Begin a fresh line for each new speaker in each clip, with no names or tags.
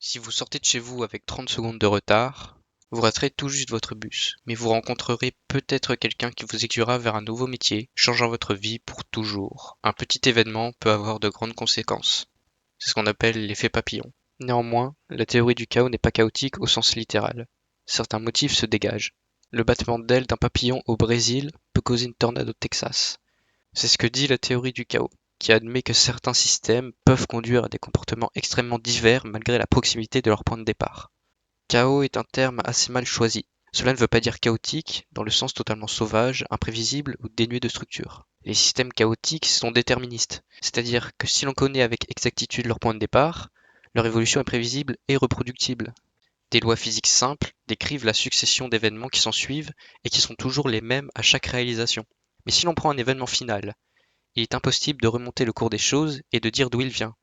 Si vous sortez de chez vous avec 30 secondes de retard, vous raterez tout juste votre bus, mais vous rencontrerez peut-être quelqu'un qui vous aiguillera vers un nouveau métier, changeant votre vie pour toujours. Un petit événement peut avoir de grandes conséquences. C'est ce qu'on appelle l'effet papillon. Néanmoins, la théorie du chaos n'est pas chaotique au sens littéral. Certains motifs se dégagent. Le battement d'ailes d'un papillon au Brésil peut causer une tornade au Texas. C'est ce que dit la théorie du chaos, qui admet que certains systèmes peuvent conduire à des comportements extrêmement divers malgré la proximité de leur point de départ. Chaos est un terme assez mal choisi. Cela ne veut pas dire chaotique dans le sens totalement sauvage, imprévisible ou dénué de structure. Les systèmes chaotiques sont déterministes, c'est-à-dire que si l'on connaît avec exactitude leur point de départ, leur évolution est prévisible et reproductible. Des lois physiques simples décrivent la succession d'événements qui s'ensuivent et qui sont toujours les mêmes à chaque réalisation. Mais si l'on prend un événement final, il est impossible de remonter le cours des choses et de dire d'où il vient,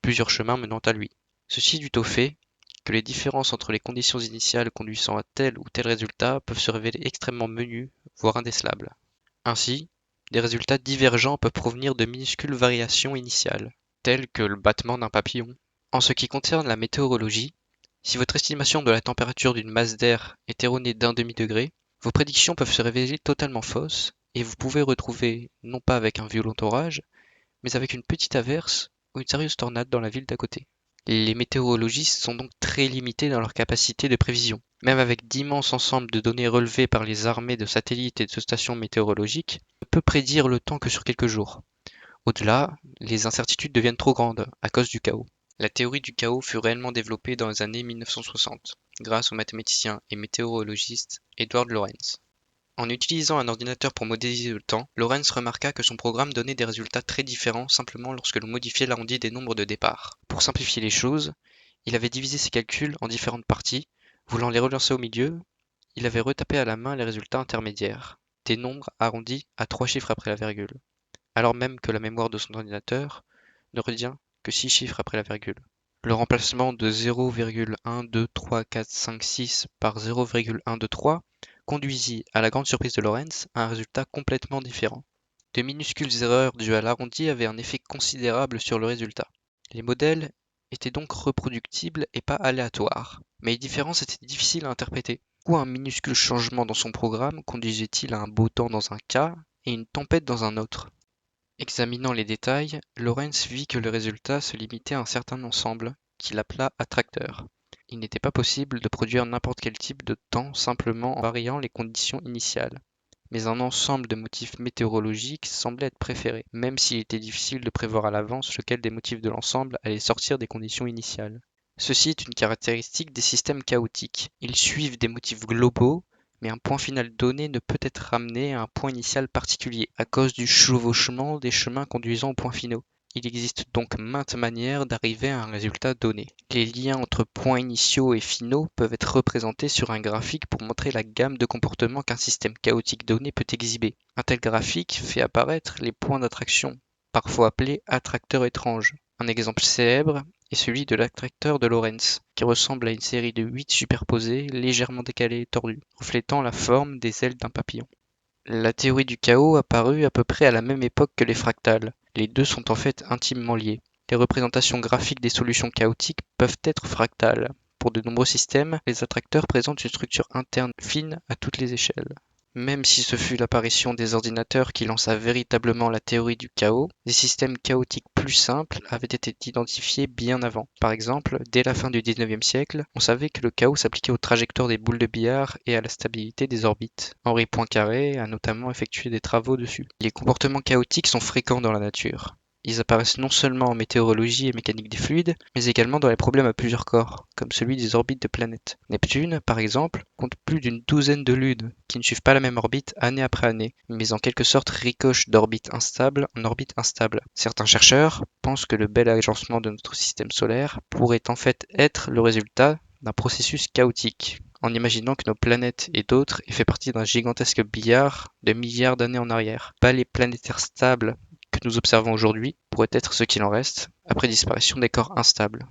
plusieurs chemins menant à lui. Ceci dû au fait que les différences entre les conditions initiales conduisant à tel ou tel résultat peuvent se révéler extrêmement menues, voire indécelables. Ainsi, des résultats divergents peuvent provenir de minuscules variations initiales, telles que le battement d'un papillon. En ce qui concerne la météorologie, si votre estimation de la température d'une masse d'air est erronée d'un demi-degré, vos prédictions peuvent se révéler totalement fausses et vous pouvez retrouver, non pas avec un violent orage, mais avec une petite averse ou une sérieuse tornade dans la ville d'à côté. Les météorologistes sont donc très limités dans leur capacité de prévision. Même avec d'immenses ensembles de données relevées par les armées de satellites et de stations météorologiques, on ne peut prédire le temps que sur quelques jours. Au-delà, les incertitudes deviennent trop grandes à cause du chaos. La théorie du chaos fut réellement développée dans les années 1960 grâce au mathématicien et météorologiste Edward Lorenz. En utilisant un ordinateur pour modéliser le temps, Lorenz remarqua que son programme donnait des résultats très différents simplement lorsque l'on modifiait l'arrondi des nombres de départ. Pour simplifier les choses, il avait divisé ses calculs en différentes parties. Voulant les relancer au milieu, il avait retapé à la main les résultats intermédiaires, des nombres arrondis à 3 chiffres après la virgule, alors même que la mémoire de son ordinateur ne retient que 6 chiffres après la virgule. Le remplacement de 0,12345 par 0,123 conduisit, à la grande surprise de Lorenz, à un résultat complètement différent. De minuscules erreurs dues à l'arrondi avaient un effet considérable sur le résultat. Les modèles étaient donc reproductibles et pas aléatoires, mais les différences étaient difficiles à interpréter. Pourquoi un minuscule changement dans son programme conduisait-il à un beau temps dans un cas et une tempête dans un autre? Examinant les détails, Lorenz vit que le résultat se limitait à un certain ensemble, qu'il appela attracteurs. Il n'était pas possible de produire n'importe quel type de temps simplement en variant les conditions initiales. Mais un ensemble de motifs météorologiques semblait être préféré, même s'il était difficile de prévoir à l'avance lequel des motifs de l'ensemble allait sortir des conditions initiales. Ceci est une caractéristique des systèmes chaotiques. Ils suivent des motifs globaux, mais un point final donné ne peut être ramené à un point initial particulier, à cause du chevauchement des chemins conduisant aux points finaux. Il existe donc maintes manières d'arriver à un résultat donné. Les liens entre points initiaux et finaux peuvent être représentés sur un graphique pour montrer la gamme de comportements qu'un système chaotique donné peut exhiber. Un tel graphique fait apparaître les points d'attraction, parfois appelés attracteurs étranges. Un exemple célèbre est celui de l'attracteur de Lorentz, qui ressemble à une série de 8 superposés légèrement décalés et tordus, reflétant la forme des ailes d'un papillon. La théorie du chaos apparut à peu près à la même époque que les fractales. Les deux sont en fait intimement liés. Les représentations graphiques des solutions chaotiques peuvent être fractales. Pour de nombreux systèmes, les attracteurs présentent une structure interne fine à toutes les échelles. Même si ce fut l'apparition des ordinateurs qui lança véritablement la théorie du chaos, des systèmes chaotiques plus simples avaient été identifiés bien avant. Par exemple, dès la fin du XIXe siècle, on savait que le chaos s'appliquait aux trajectoires des boules de billard et à la stabilité des orbites. Henri Poincaré a notamment effectué des travaux dessus. Les comportements chaotiques sont fréquents dans la nature. Ils apparaissent non seulement en météorologie et mécanique des fluides, mais également dans les problèmes à plusieurs corps, comme celui des orbites de planètes. Neptune, par exemple, compte plus d'une douzaine de lunes, qui ne suivent pas la même orbite année après année, mais en quelque sorte ricochent d'orbite instable en orbite instable. Certains chercheurs pensent que le bel agencement de notre système solaire pourrait en fait être le résultat d'un processus chaotique, en imaginant que nos planètes et d'autres aient fait partie d'un gigantesque billard de milliards d'années en arrière. Pas les planétaires stables que nous observons aujourd'hui pourraient être ce qu'il en reste, après disparition des corps instables.